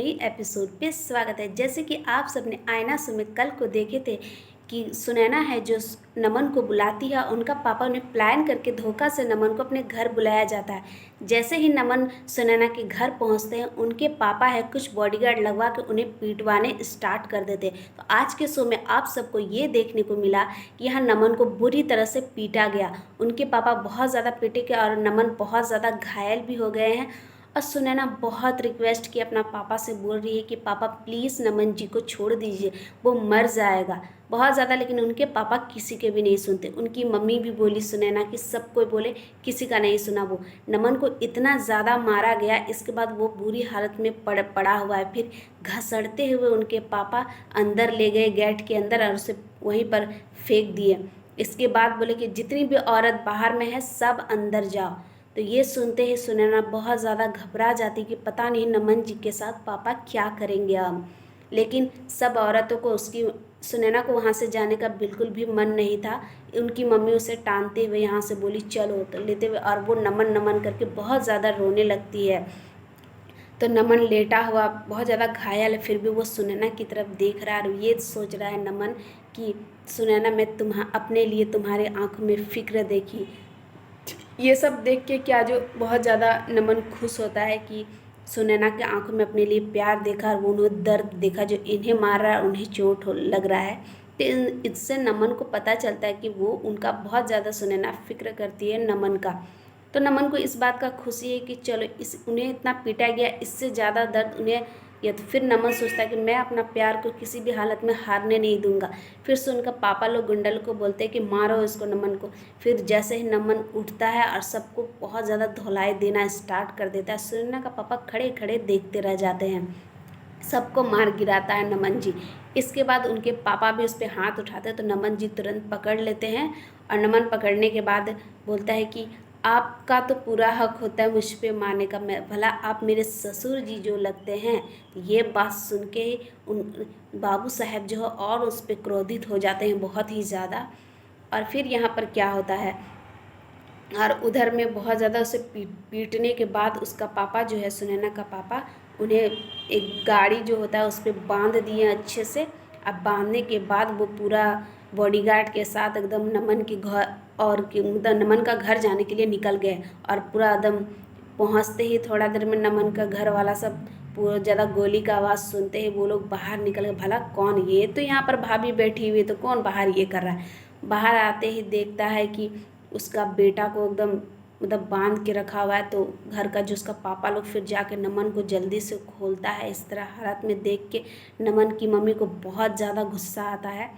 नई एपिसोड पे स्वागत है। जैसे कि आप सबने आईना शो में कल को देखे थे कि सुनैना है जो नमन को बुलाती है, उनका पापा उन्हें प्लान करके धोखा से नमन को अपने घर बुलाया जाता है। जैसे ही नमन सुनैना के घर पहुंचते हैं, उनके पापा है कुछ बॉडीगार्ड लगवा के उन्हें पीटवाने स्टार्ट कर देते हैं। तो आज के शो में आप सबको ये देखने को मिला कि यहाँ नमन को बुरी तरह से पीटा गया। उनके पापा बहुत ज़्यादा पीटे गए और नमन बहुत ज़्यादा घायल भी हो गए हैं। और सुनैना बहुत रिक्वेस्ट की अपना पापा से बोल रही है कि पापा प्लीज़ नमन जी को छोड़ दीजिए, वो मर जाएगा बहुत ज़्यादा। लेकिन उनके पापा किसी के भी नहीं सुनते। उनकी मम्मी भी बोली सुनैना कि सब कोई बोले, किसी का नहीं सुना। वो नमन को इतना ज़्यादा मारा गया, इसके बाद वो बुरी हालत में पड़ा हुआ है। फिर घसड़ते हुए उनके पापा अंदर ले गए गेट के अंदर और उसे वहीं पर फेंक दिए। इसके बाद बोले कि जितनी भी औरत बाहर में है सब अंदर जाओ। तो ये सुनते ही सुनैना बहुत ज़्यादा घबरा जाती कि पता नहीं नमन जी के साथ पापा क्या करेंगे अब। लेकिन सब औरतों को उसकी सुनैना को वहाँ से जाने का बिल्कुल भी मन नहीं था। उनकी मम्मी उसे टानते हुए यहाँ से बोली चलो, तो लेते हुए और वो नमन नमन करके बहुत ज़्यादा रोने लगती है। तो नमन लेटा हुआ बहुत ज़्यादा घायल है, फिर भी वो सुनैना की तरफ देख रहा है और ये सोच रहा है नमन कि सुनैना मैं अपने लिए तुम्हारे आँखों में फ़िक्र देखी। ये सब देख के क्या जो बहुत ज़्यादा नमन खुश होता है कि सुनैना के आंखों में अपने लिए प्यार देखा और वो उन्हें दर्द देखा जो इन्हें मार रहा है, उन्हें चोट लग रहा है। तो इससे नमन को पता चलता है कि वो उनका बहुत ज़्यादा सुनैना फिक्र करती है नमन का। तो नमन को इस बात का खुशी है कि चलो उन्हें इतना पीटा गया, इससे ज़्यादा दर्द उन्हें, या तो फिर नमन सोचता है कि मैं अपना प्यार को किसी भी हालत में हारने नहीं दूंगा। फिर से उनका पापा लोग गुंडल को बोलते हैं कि मारो इसको नमन को। फिर जैसे ही नमन उठता है और सबको बहुत ज़्यादा धुलाई देना स्टार्ट कर देता है, सुनैना का पापा खड़े खड़े देखते रह जाते हैं। सबको मार गिराता है नमन जी। इसके बाद उनके पापा भी उस पर हाथ उठाते हैं, तो नमन जी तुरंत पकड़ लेते हैं। और नमन पकड़ने के बाद बोलता है कि आपका तो पूरा हक होता है मुझ पे मारने का, मैं भला आप मेरे ससुर जी जो लगते हैं। ये बात सुन के ही उन बाबू साहब जो है और उस पर क्रोधित हो जाते हैं बहुत ही ज़्यादा। और फिर यहाँ पर क्या होता है, और उधर में बहुत ज़्यादा उसे पीटने के बाद उसका पापा जो है सुनैना का पापा उन्हें एक गाड़ी जो होता है उस पर बांध दिए अच्छे से। अब बांधने के बाद वो पूरा बॉडीगार्ड के साथ एकदम नमन के घर और मतलब नमन का घर जाने के लिए निकल गए। और पूरा एकदम पहुंचते ही थोड़ा देर में नमन का घर वाला सब पूरा ज़्यादा गोली का आवाज़ सुनते ही वो लोग बाहर निकल गए। भला कौन, ये तो यहाँ पर भाभी बैठी हुई, तो कौन बाहर ये कर रहा है। बाहर आते ही देखता है कि उसका बेटा को एकदम मतलब बांध के रखा हुआ है। तो घर का जो उसका पापा लोग फिर जाके नमन को जल्दी से खोलता है। इस तरह हालत में देख के नमन की मम्मी को बहुत ज़्यादा गुस्सा आता है।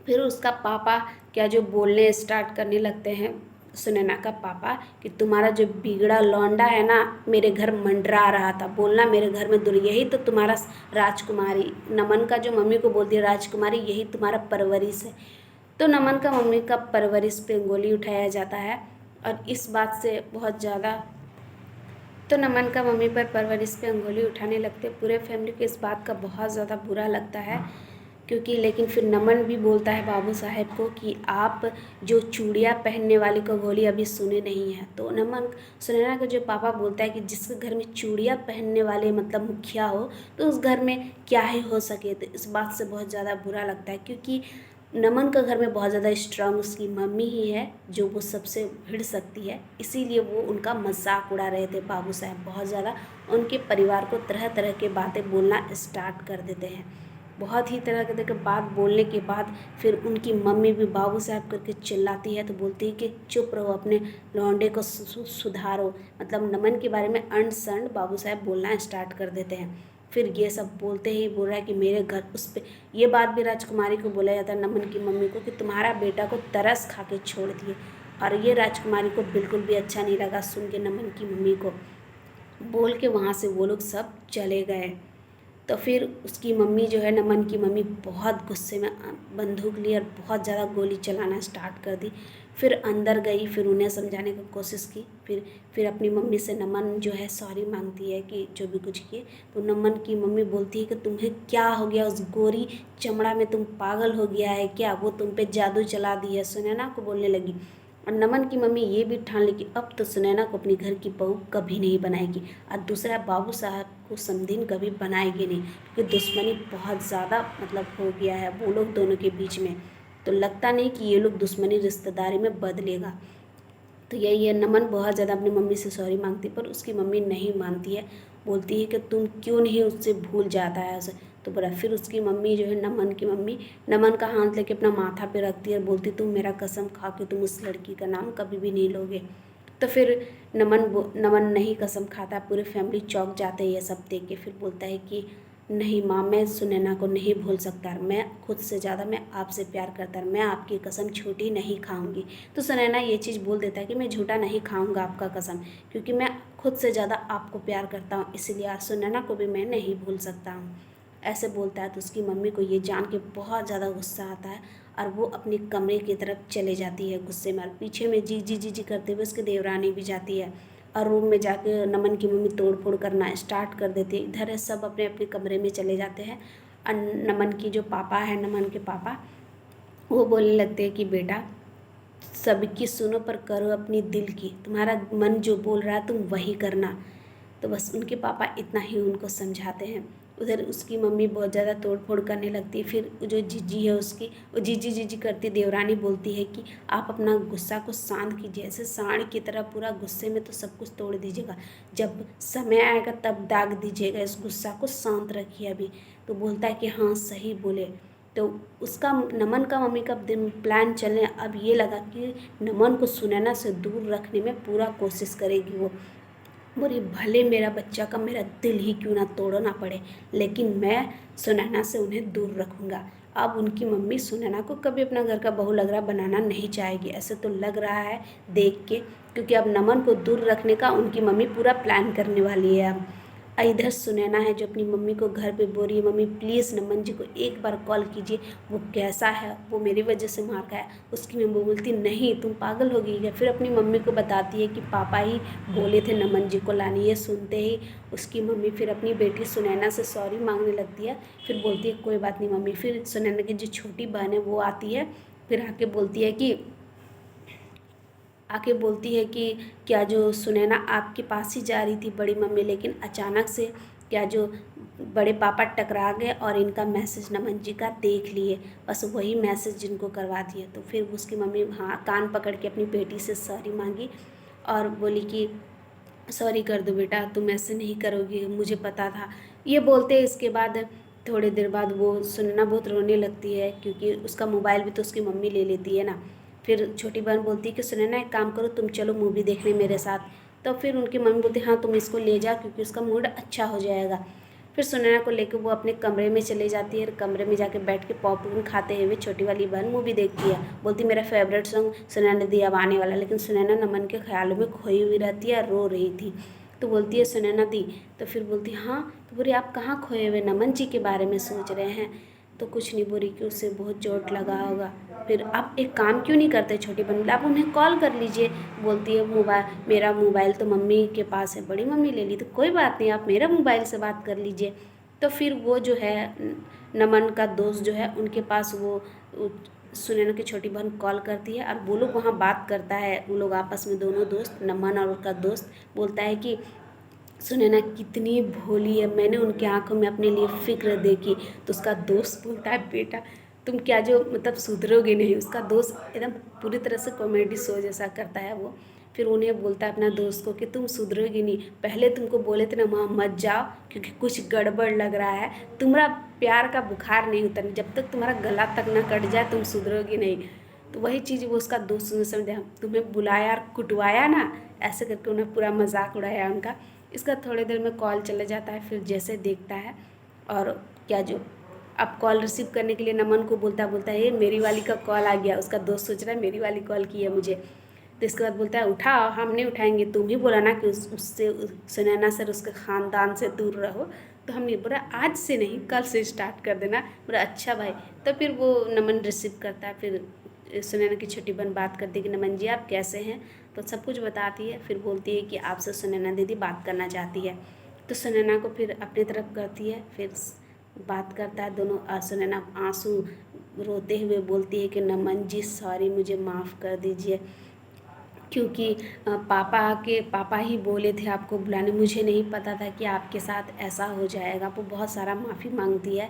फिर उसका पापा क्या जो बोलने स्टार्ट करने लगते हैं, सुनैना का पापा, कि तुम्हारा जो बिगड़ा लौंडा है ना मेरे घर मंडरा रहा था, बोलना मेरे घर में दूर, यही तो तुम्हारा राजकुमारी, नमन का जो मम्मी को बोलती है राजकुमारी, यही तुम्हारा परवरिश है। तो नमन का मम्मी का परवरिश पे उंगली उठाया जाता है। और इस बात से बहुत ज़्यादा तो नमन का मम्मी पर परवरिश पे उंगली उठाने लगते। पूरे फैमिली को इस बात का बहुत ज़्यादा बुरा लगता है, क्योंकि लेकिन फिर नमन भी बोलता है बाबू साहब को कि आप जो चूड़ियाँ पहनने वाली को गोली अभी सुने नहीं है। तो नमन सुनैना का जो पापा बोलता है कि जिसके घर में चूड़ियाँ पहनने वाले मतलब मुखिया हो, तो उस घर में क्या ही हो सके। तो इस बात से बहुत ज़्यादा बुरा लगता है, क्योंकि नमन का घर में बहुत ज़्यादा स्ट्रांग उसकी मम्मी ही है जो वो सबसे भिड़ सकती है। इसीलिए वो उनका मजाक उड़ा रहे थे बाबू साहब, बहुत ज़्यादा उनके परिवार को तरह तरह के बातें बोलना स्टार्ट कर देते हैं। बहुत ही तरह के बात बोलने के बाद फिर उनकी मम्मी भी बाबू साहब करके चिल्लाती है। तो बोलती है कि चुप रहो, अपने लौंडे को सुधारो। मतलब नमन के बारे में अंड संड बाबू साहब बोलना स्टार्ट कर देते हैं। फिर ये सब बोलते ही बोल रहा है कि मेरे घर उस पर, ये बात भी राजकुमारी को बोला जाता है नमन की मम्मी को, कि तुम्हारा बेटा को तरस खा के छोड़ दिए। और ये राजकुमारी को बिल्कुल भी अच्छा नहीं लगा सुन के नमन की मम्मी को। बोल के वहाँ से वो लोग सब चले गए। तो फिर उसकी मम्मी जो है, नमन की मम्मी, बहुत गुस्से में बंदूक ली और बहुत ज़्यादा गोली चलाना स्टार्ट कर दी। फिर अंदर गई, फिर उन्हें समझाने की कोशिश की। फिर अपनी मम्मी से नमन जो है सॉरी मांगती है कि जो भी कुछ किए। तो नमन की मम्मी बोलती है कि तुम्हें क्या हो गया, उस गोरी चमड़ा में तुम पागल हो गया है क्या, वो तुम पे जादू चला दी है। सुनैना को बोलने लगी, और नमन की मम्मी ये भी ठान ली कि अब तो सुनैना को अपनी घर की बहू कभी नहीं बनाएगी, और दूसरा बाबू साहब को समधीन कभी बनाएगी नहीं, क्योंकि दुश्मनी बहुत ज़्यादा मतलब हो गया है वो लोग दोनों के बीच में। तो लगता नहीं कि ये लोग दुश्मनी रिश्तेदारी में बदलेगा। तो यही है, नमन बहुत ज़्यादा अपनी मम्मी से सॉरी मांगती, पर उसकी मम्मी नहीं मानती है। बोलती है कि तुम क्यों नहीं उससे भूल जाता है उसे। तो बोला, फिर उसकी मम्मी जो है, नमन की मम्मी, नमन का हाथ लेके अपना माथा पे रखती है और बोलती, तुम मेरा कसम खा के तुम उस लड़की का नाम कभी भी नहीं लोगे। तो फिर नमन नहीं कसम खाता, पूरे फैमिली चौंक जाते हैं ये सब देख के। फिर बोलता है कि नहीं माँ, मैं सुनैना को नहीं भूल सकता, मैं खुद से ज़्यादा मैं आपसे प्यार करता, मैं आपकी कसम झूठी नहीं खाऊंगी। तो सुनैना ये चीज़ बोल देता है कि मैं झूठा नहीं खाऊंगा आपका कसम, क्योंकि मैं खुद से ज़्यादा आपको प्यार करता हूँ, इसलिए आज सुनैना को भी मैं नहीं भूल सकता हूँ। ऐसे बोलता है तो उसकी मम्मी को ये जान के बहुत ज़्यादा गुस्सा आता है, और वो अपने कमरे की तरफ चले जाती है गुस्से में। और पीछे में जी जी जी जी करते हुए उसकी देवरानी भी जाती है, और रूम में जाके नमन की मम्मी तोड़ फोड़ करना स्टार्ट कर देती है। इधर है सब अपने अपने कमरे में चले जाते हैं, और नमन की जो पापा है, नमन के पापा, वो बोलने लगते हैं कि बेटा सबकी सुनो पर करो अपनी दिल की, तुम्हारा मन जो बोल रहा है तुम वही करना। तो बस उनके पापा इतना ही उनको समझाते हैं। उधर उसकी मम्मी बहुत ज़्यादा तोड़ फोड़ करने लगती है। फिर जो जीजी है उसकी, वो जीजी जीजी करती, देवरानी बोलती है कि आप अपना गुस्सा को शांत कीजिए, ऐसे साड़ की तरह पूरा गुस्से में तो सब कुछ तोड़ दीजिएगा, जब समय आएगा तब दाग दीजिएगा, इस गुस्सा को शांत रखिए अभी। तो बोलता है कि हाँ सही बोले। तो उसका नमन का मम्मी का दिन प्लान चलने अब ये लगा कि नमन को सुनैना से दूर रखने में पूरा कोशिश करेगी वो। बोली, भले मेरा बच्चा का मेरा दिल ही क्यों ना तोड़ना पड़े, लेकिन मैं सुनैना से उन्हें दूर रखूँगा। अब उनकी मम्मी सुनैना को कभी अपना घर का बहू लग रहा बनाना नहीं चाहेगी, ऐसे तो लग रहा है देख के, क्योंकि अब नमन को दूर रखने का उनकी मम्मी पूरा प्लान करने वाली है अब। इधर सुनैना है जो अपनी मम्मी को घर पे बोल रही है, मम्मी प्लीज़ नमन जी को एक बार कॉल कीजिए, वो कैसा है, वो मेरी वजह से मार खाया। उसकी मम्मी बोलती, नहीं तुम पागल हो गई है। फिर अपनी मम्मी को बताती है कि पापा ही बोले थे नमन जी को लानी। ये सुनते ही उसकी मम्मी फिर अपनी बेटी सुनैना से सॉरी मांगने लगती है। फिर बोलती है कोई बात नहीं मम्मी। फिर सुनैना की जो छोटी बहन है वो आती है, फिर आके बोलती है कि क्या जो सुनैना आपके पास ही जा रही थी बड़ी मम्मी, लेकिन अचानक से क्या जो बड़े पापा टकरा गए और इनका मैसेज नमन जी का देख लिए, बस वही मैसेज जिनको करवा दिए। तो फिर उसकी मम्मी हाँ कान पकड़ के अपनी बेटी से सॉरी मांगी और बोली कि सॉरी कर दो बेटा, तुम ऐसे नहीं करोगी, मुझे पता था। ये बोलते इसके बाद थोड़ी देर बाद वो सुनना बहुत रोने लगती है, क्योंकि उसका मोबाइल भी तो उसकी मम्मी ले लेती है ना। फिर छोटी बहन बोलती है कि सुनैना एक काम करो, तुम चलो मूवी देखने मेरे साथ। तो फिर उनकी मम्मी बोलती है हाँ तुम इसको ले जाओ, क्योंकि उसका मूड अच्छा हो जाएगा। फिर सुनैना को लेकर वो अपने कमरे में चली जाती है, और कमरे में जाके बैठ के पॉपकॉर्न खाते हुए छोटी वाली बहन मूवी देखती है। बोलती मेरा फेवरेट सॉन्ग सुनैना दी अब आने वाला, लेकिन सुनैना नमन के ख्यालों में खोई हुई रहती है, रो रही थी। तो बोलती है सुनैना दी, तो फिर बोलती हाँ। तो बोली आप कहाँ खोए हुए नमन जी के बारे में सोच रहे हैं? तो कुछ नहीं, बोली कि उससे बहुत चोट लगा होगा। फिर आप एक काम क्यों नहीं करते छोटी बहन, बोले आप उन्हें कॉल कर लीजिए। बोलती है मेरा मोबाइल तो मम्मी के पास है, बड़ी मम्मी ले ली, तो कोई बात नहीं आप मेरा मोबाइल से बात कर लीजिए। तो फिर वो जो है नमन का दोस्त जो है उनके पास वो सुनैना की छोटी बहन कॉल करती है, और वो लोग वहाँ बात करता है, वो लोग आपस में दोनों दोस्त, नमन और उसका दोस्त। बोलता है कि सुनैना कितनी भोली है, मैंने उनकी आंखों में अपने लिए फ़िक्र देखी। तो उसका दोस्त बोलता है बेटा तुम क्या जो मतलब सुधरोगे नहीं। उसका दोस्त एकदम पूरी तरह से कॉमेडी शो जैसा करता है वो। फिर उन्हें बोलता है अपना दोस्त को कि तुम सुधरोगी नहीं, पहले तुमको बोले थे ना वहाँ मत जाओ क्योंकि कुछ गड़बड़ लग रहा है, तुम्हारा प्यार का बुखार नहीं उतरना, जब तक तुम्हारा गला तक ना कट जाए तुम सुधरोगी नहीं। तो वही चीज़ वो उसका दोस्त ने समझा, तुम्हें बुलाया और कुटवाया ना, ऐसे करके उन्हें पूरा मजाक उड़ाया उनका। इसका थोड़ी देर में कॉल चला जाता है, फिर जैसे देखता है और क्या जो अब कॉल रिसीव करने के लिए नमन को बोलता है ये मेरी वाली का कॉल आ गया। उसका दोस्त सोच रहा है मेरी वाली कॉल की है मुझे। तो इसके बाद बोलता है उठाओ, हम नहीं उठाएंगे, तुम ही बोला ना कि उससे सुनैना सर उसके ख़ानदान से दूर रहो, तो हमने बोला आज से नहीं कल से स्टार्ट कर देना। बोला अच्छा भाई। तो फिर वो नमन रिसीव करता है, फिर सुनैना की छोटी बहन बात करती है कि नमन जी आप कैसे हैं, तो सब कुछ बताती है। फिर बोलती है कि आपसे सुनैना दीदी बात करना चाहती है। तो सुनैना को फिर अपनी तरफ करती है, फिर बात करता है दोनों। सुनैना आंसू रोते हुए बोलती है कि नमन जी सॉरी, मुझे माफ़ कर दीजिए, क्योंकि पापा ही बोले थे आपको बुलाने, मुझे नहीं पता था कि आपके साथ ऐसा हो जाएगा। वो बहुत सारा माफ़ी मांगती है।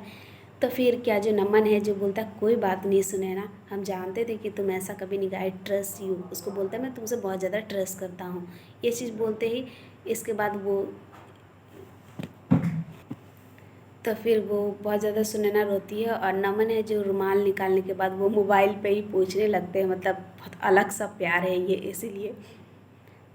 तो फिर क्या, जो नमन है जो बोलता है कोई बात नहीं सुनैना, हम जानते थे कि तुम ऐसा कभी नहीं, आई ट्रस्ट यू, उसको बोलता है मैं तुमसे बहुत ज़्यादा ट्रस्ट करता हूँ। ये चीज़ बोलते ही इसके बाद वो, तो फिर वो बहुत ज़्यादा सुनैना रोती है और नमन है जो रुमाल निकालने के बाद वो मोबाइल पे ही पूछने लगते हैं, मतलब बहुत अलग सा प्यार है ये, इसीलिए।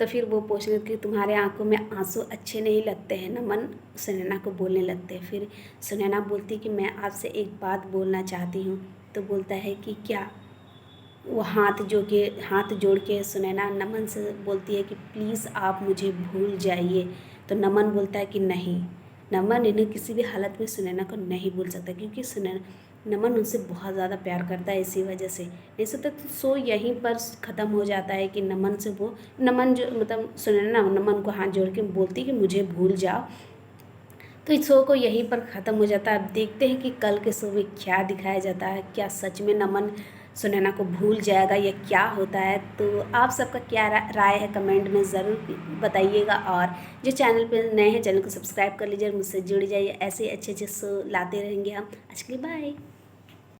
तो फिर वो पूछने कि तुम्हारे आंखों में आंसू अच्छे नहीं लगते हैं, नमन सुनैना को बोलने लगते हैं। फिर सुनैना बोलती कि मैं आपसे एक बात बोलना चाहती हूँ। तो बोलता है कि क्या। वो हाथ जोड़ के सुनैना नमन से बोलती है कि प्लीज़ आप मुझे भूल जाइए। तो नमन बोलता है कि नहीं, नमन इन्हें किसी भी हालत में सुनैना को नहीं भूल सकता, क्योंकि सुनैना नमन उनसे बहुत ज़्यादा प्यार करता है, इसी वजह से नहीं सकता। तो सो यहीं पर ख़त्म हो जाता है कि नमन से वो, नमन जो मतलब सुनैना नमन को हाथ जोड़ के बोलती कि मुझे भूल जाओ। तो इस शो को यहीं पर ख़त्म हो जाता है। अब देखते हैं कि कल के शो में क्या दिखाया जाता है, क्या सच में नमन सुनैना को भूल जाएगा या क्या होता है। तो आप सबका क्या राय है कमेंट में ज़रूर बताइएगा। और जो चैनल पे नए हैं चैनल को सब्सक्राइब कर लीजिए और मुझसे जुड़ जाइए, ऐसे अच्छे अच्छे शो लाते रहेंगे हम। आज के लिए बाय।